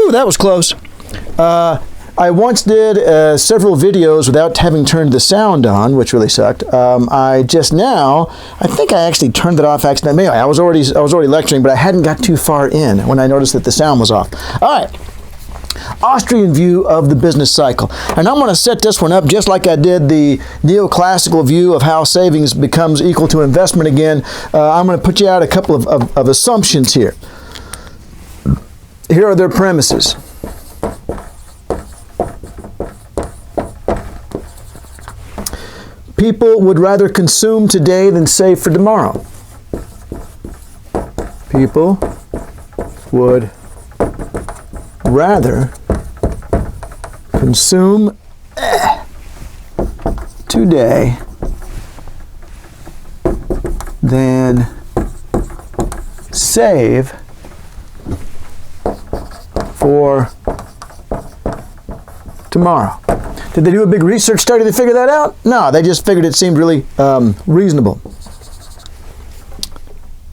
Whew, that was close. I once did several videos without having turned the sound on, which really sucked. I think I actually turned it off accidentally. Anyway, I was already lecturing, but I hadn't got too far in when I noticed that the sound was off. All right. Austrian view of the business cycle. And I'm going to set this one up just like I did the neoclassical view of how savings becomes equal to investment again. I'm going to put you out a couple of assumptions here. Here are their premises. People would rather consume today than save for tomorrow. People would rather consume today than save for tomorrow. Did they do a big research study to figure that out? No, they just figured it seemed really reasonable.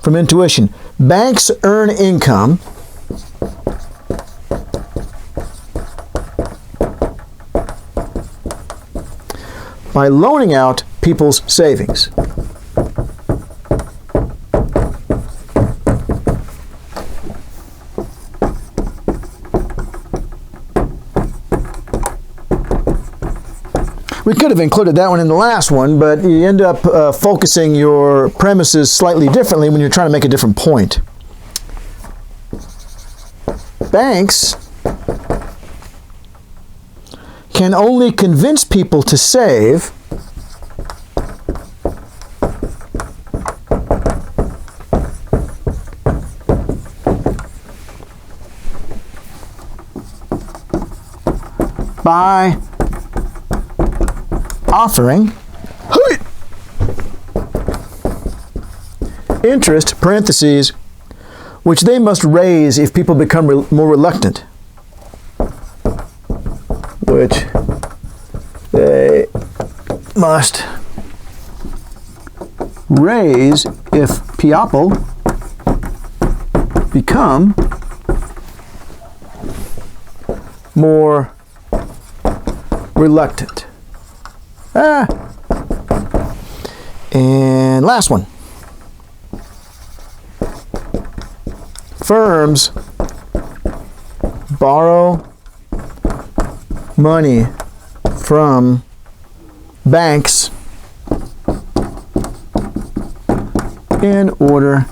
From intuition, banks earn income by loaning out people's savings. We could have included that one in the last one, but you end up focusing your premises slightly differently when you're trying to make a different point. Banks can only convince people to save by offering interest, parentheses, which they must raise if people become more reluctant. Which they must raise if people become more reluctant. And last one. Firms borrow money from banks in order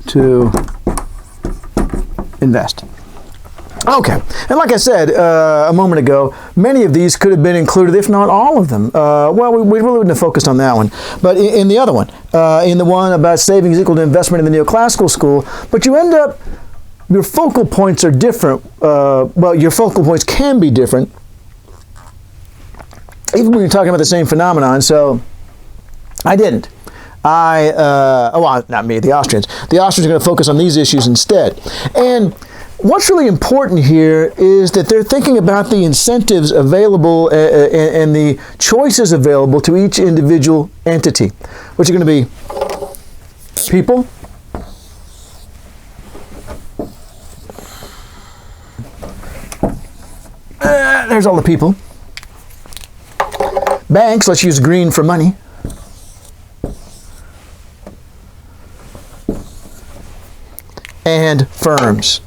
to invest. Okay, and like I said a moment ago, many of these could have been included, if not all of them. Well, we really wouldn't have focused on that one. But in the other one, in the one about savings equal to investment in the neoclassical school, but you end up, your focal points are different. Well, your focal points can be different, even when you're talking about the same phenomenon. So I didn't. Well, not me, the Austrians. The Austrians are going to focus on these issues instead. And what's really important here is that they're thinking about the incentives available and the choices available to each individual entity, which are going to be people, there's all the people, banks, let's use green for money, and firms.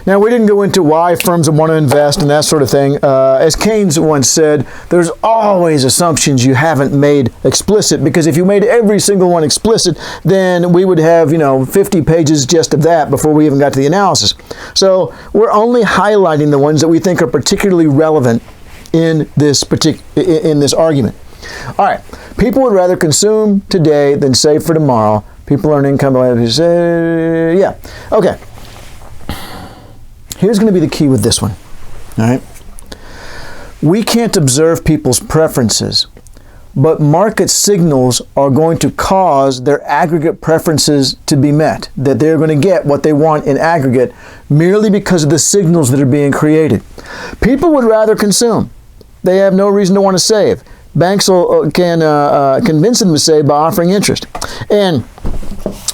Now, we didn't go into why firms want to invest and that sort of thing. As Keynes once said, there's always assumptions you haven't made explicit, because if you made every single one explicit, then we would have, 50 pages just of that before we even got to the analysis. So we're only highlighting the ones that we think are particularly relevant in this argument. All right, people would rather consume today than save for tomorrow. People earn income. Yeah, okay. Here's going to be the key with this one, all right? We can't observe people's preferences, but market signals are going to cause their aggregate preferences to be met, that they're going to get what they want in aggregate merely because of the signals that are being created. People would rather consume. They have no reason to want to save. Banks can convince them to save by offering interest. And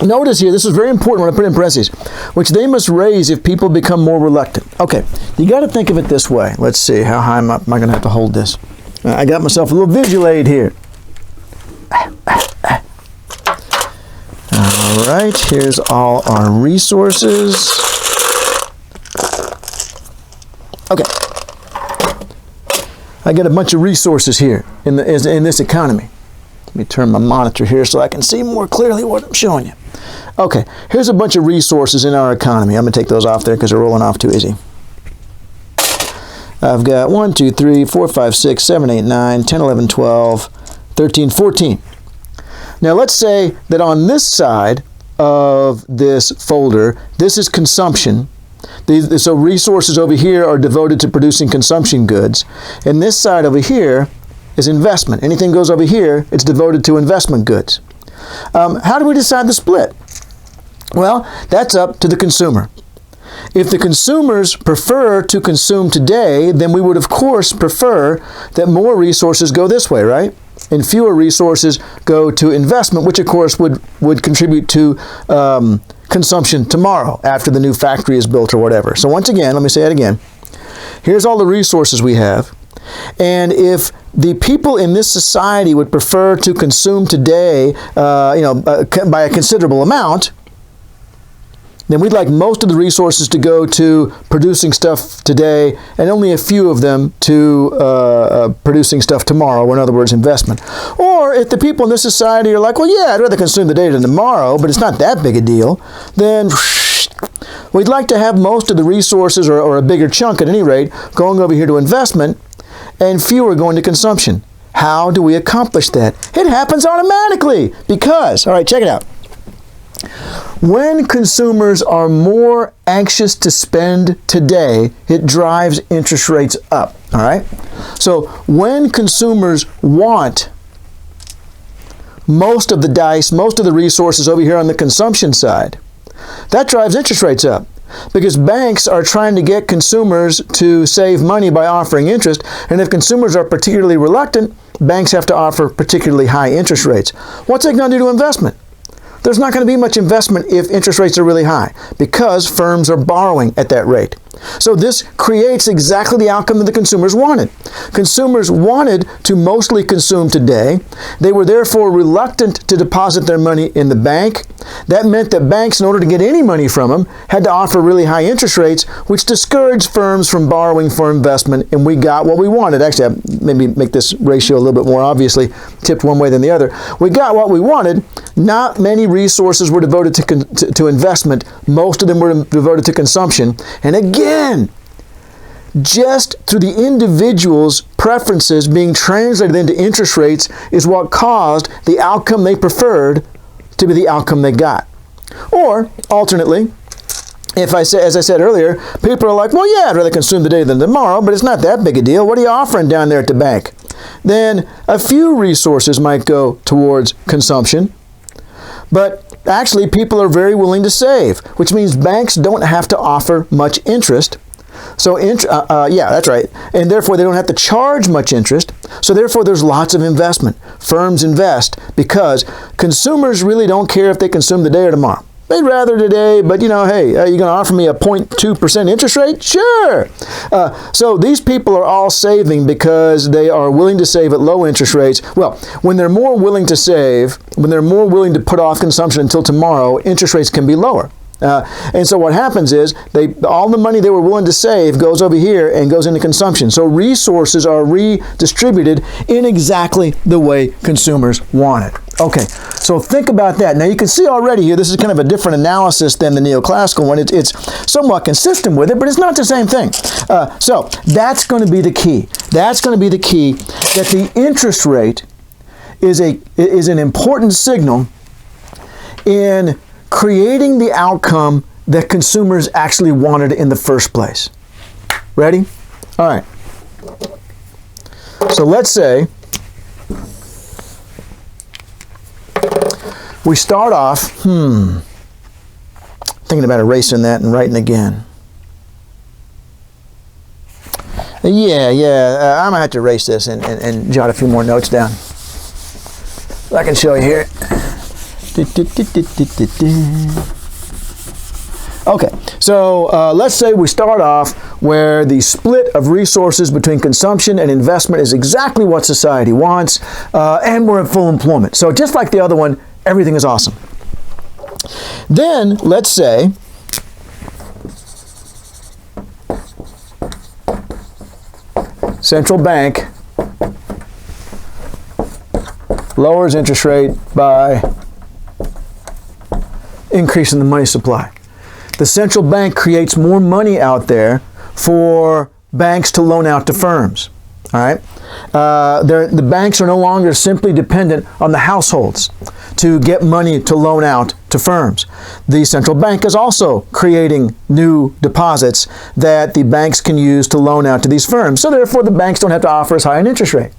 Notice here, this is very important when I put in parentheses, which they must raise if people become more reluctant. Okay, you got to think of it this way. Let's see, how high am I going to have to hold this? I got myself a little visual aid here. All right, here's all our resources. Okay, I got a bunch of resources here in this economy. Let me turn my monitor here so I can see more clearly what I'm showing you. Okay, here's a bunch of resources in our economy. I'm going to take those off there because they're rolling off too easy. I've got 1, 2, 3, 4, 5, 6, 7, 8, 9, 10, 11, 12, 13, 14. Now let's say that on this side of this folder, this is consumption. So resources over here are devoted to producing consumption goods. And this side over here is investment. Anything goes over here, it's devoted to investment goods. How do we decide the split? Well, that's up to the consumer. If the consumers prefer to consume today, then we would of course prefer that more resources go this way, right? And fewer resources go to investment, which of course would contribute to consumption tomorrow after the new factory is built or whatever. So once again, let me say it again. Here's all the resources we have. And if the people in this society would prefer to consume today, by a considerable amount, then we'd like most of the resources to go to producing stuff today and only a few of them to producing stuff tomorrow, or in other words, investment. Or if the people in this society are like, well, yeah, I'd rather consume today than tomorrow, but it's not that big a deal, then we'd like to have most of the resources, or a bigger chunk at any rate, going over here to investment and fewer going to consumption. How do we accomplish that? It happens automatically because, all right, check it out. When consumers are more anxious to spend today, it drives interest rates up, all right? So when consumers want most of the dice, most of the resources over here on the consumption side, that drives interest rates up because banks are trying to get consumers to save money by offering interest, and if consumers are particularly reluctant, banks have to offer particularly high interest rates. What's it going to do to investment? There's not going to be much investment if interest rates are really high because firms are borrowing at that rate. So this creates exactly the outcome that the consumers wanted. Consumers wanted to mostly consume today. They were therefore reluctant to deposit their money in the bank. That meant that banks, in order to get any money from them, had to offer really high interest rates, which discouraged firms from borrowing for investment, and we got what we wanted. Actually, I maybe make this ratio a little bit more obviously tipped one way than the other. We got what we wanted. Not many resources were devoted to investment. Most of them were devoted to consumption. And again, just through the individual's preferences being translated into interest rates is what caused the outcome they preferred to be the outcome they got. Or, alternately, as I said earlier, people are like, well, yeah, I'd rather consume today than tomorrow, but it's not that big a deal. What are you offering down there at the bank? Then a few resources might go towards consumption, but actually people are very willing to save, which means banks don't have to offer much interest. So, yeah, that's right. And therefore, they don't have to charge much interest. So therefore, there's lots of investment. Firms invest because consumers really don't care if they consume today or tomorrow. They'd rather today, but hey, you're going to offer me a 0.2% interest rate? Sure. So these people are all saving because they are willing to save at low interest rates. Well, when they're more willing to save, when they're more willing to put off consumption until tomorrow, interest rates can be lower. And so what happens is all the money they were willing to save goes over here and goes into consumption. So resources are redistributed in exactly the way consumers want it. Okay, so think about that. Now you can see already here, this is kind of a different analysis than the neoclassical one. It's somewhat consistent with it, but it's not the same thing. So that's going to be the key. That's going to be the key, that the interest rate is an important signal in creating the outcome that consumers actually wanted in the first place. Ready? All right. So let's say we start off, thinking about erasing that and writing again. Yeah, I'm going to have to erase this and jot a few more notes down. I can show you here. Okay, so let's say we start off where the split of resources between consumption and investment is exactly what society wants, and we're in full employment. So just like the other one, everything is awesome. Then let's say central bank lowers interest rate by increasing the money supply. The central bank creates more money out there for banks to loan out to firms. All right, the banks are no longer simply dependent on the households to get money to loan out to firms. The central bank is also creating new deposits that the banks can use to loan out to these firms. So therefore, the banks don't have to offer as high an interest rate.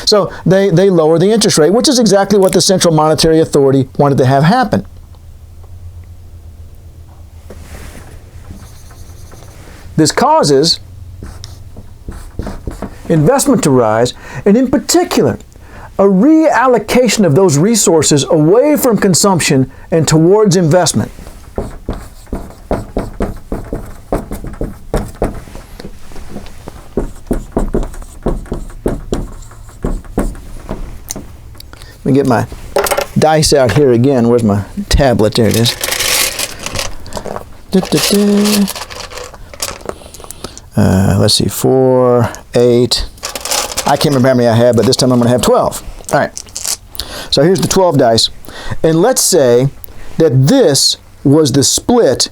So they lower the interest rate, which is exactly what the Central Monetary Authority wanted to have happen. This causes investment to rise, and in particular, a reallocation of those resources away from consumption and towards investment. Let me get my dice out here again. Where's my tablet? There it is. Let's see, 4, 8. I can't remember how many I had, but this time I'm going to have 12. All right. So here's the 12 dice. And let's say that this was the split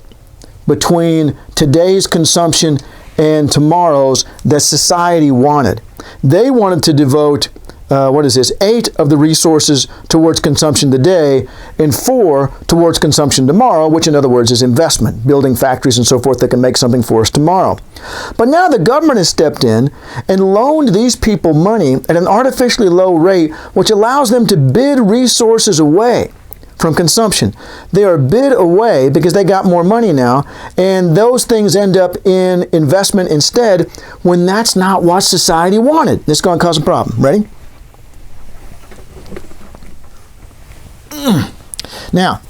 between today's consumption and tomorrow's that society wanted. They wanted to devote 8 of the resources towards consumption today and 4 towards consumption tomorrow, which in other words is investment, building factories and so forth that can make something for us tomorrow. But now the government has stepped in and loaned these people money at an artificially low rate, which allows them to bid resources away from consumption. They are bid away because they got more money now, and those things end up in investment instead when that's not what society wanted. This is going to cause a problem. Ready? Now,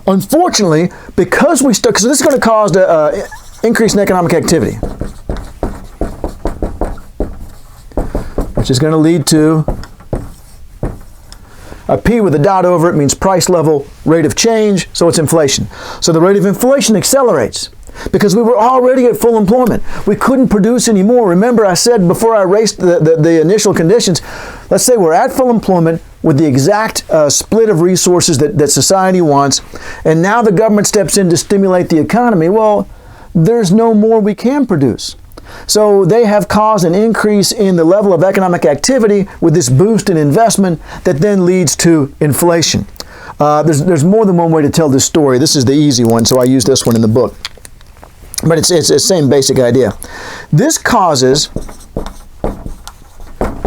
unfortunately, because this is going to cause an increase in economic activity, which is going to lead to a P with a dot over it means price level, rate of change, so it's inflation. So the rate of inflation accelerates because we were already at full employment. We couldn't produce anymore. Remember, I said before I erased the initial conditions, let's say we're at full employment with the exact split of resources that society wants, and now the government steps in to stimulate the economy. Well, there's no more we can produce. So they have caused an increase in the level of economic activity with this boost in investment that then leads to inflation. There's more than one way to tell this story. This is the easy one, so I use this one in the book. But it's the same basic idea. This causes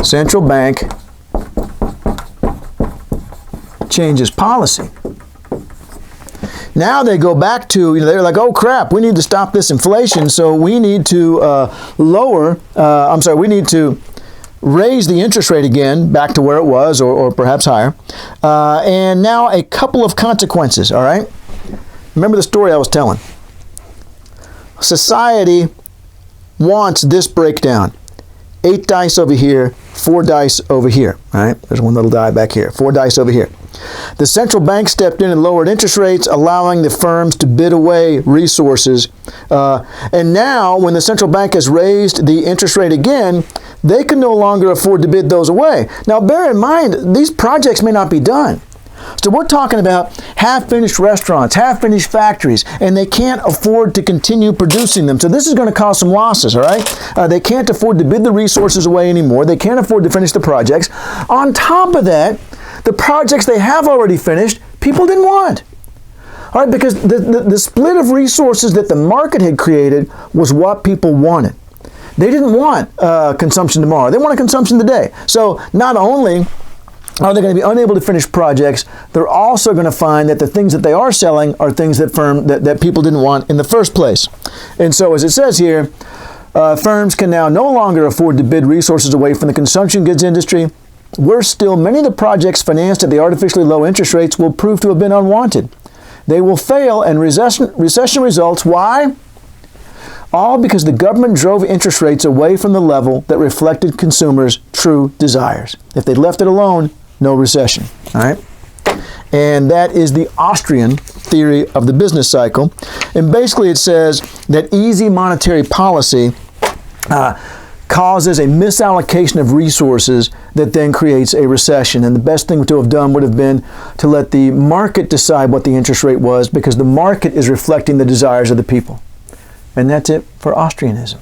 central bank changes policy. Now they go back to, they're like, oh crap, we need to stop this inflation, so we need to we need to raise the interest rate again back to where it was or perhaps higher. And now a couple of consequences, all right? Remember the story I was telling. Society wants this breakdown. 8 dice over here, 4 dice over here, all right? There's one little die back here, 4 dice over here. The central bank stepped in and lowered interest rates, allowing the firms to bid away resources. And now, when the central bank has raised the interest rate again, they can no longer afford to bid those away. Now, bear in mind, these projects may not be done. So we're talking about half-finished restaurants, half-finished factories, and they can't afford to continue producing them. So this is going to cause some losses, all right? They can't afford to bid the resources away anymore. They can't afford to finish the projects. On top of that, the projects they have already finished, people didn't want. All right, because the split of resources that the market had created was what people wanted. They didn't want consumption tomorrow. They wanted consumption today. So not only are they going to be unable to finish projects, they're also going to find that the things that they are selling are things that people didn't want in the first place. And so as it says here, firms can now no longer afford to bid resources away from the consumption goods industry, Worse still, many of the projects financed at the artificially low interest rates will prove to have been unwanted. They will fail, and recession results. Why? All because the government drove interest rates away from the level that reflected consumers' true desires. If they'd left it alone, no recession. All right? And that is the Austrian theory of the business cycle. And basically it says that easy monetary policy causes a misallocation of resources that then creates a recession. And the best thing to have done would have been to let the market decide what the interest rate was, because the market is reflecting the desires of the people. And that's it for Austrianism.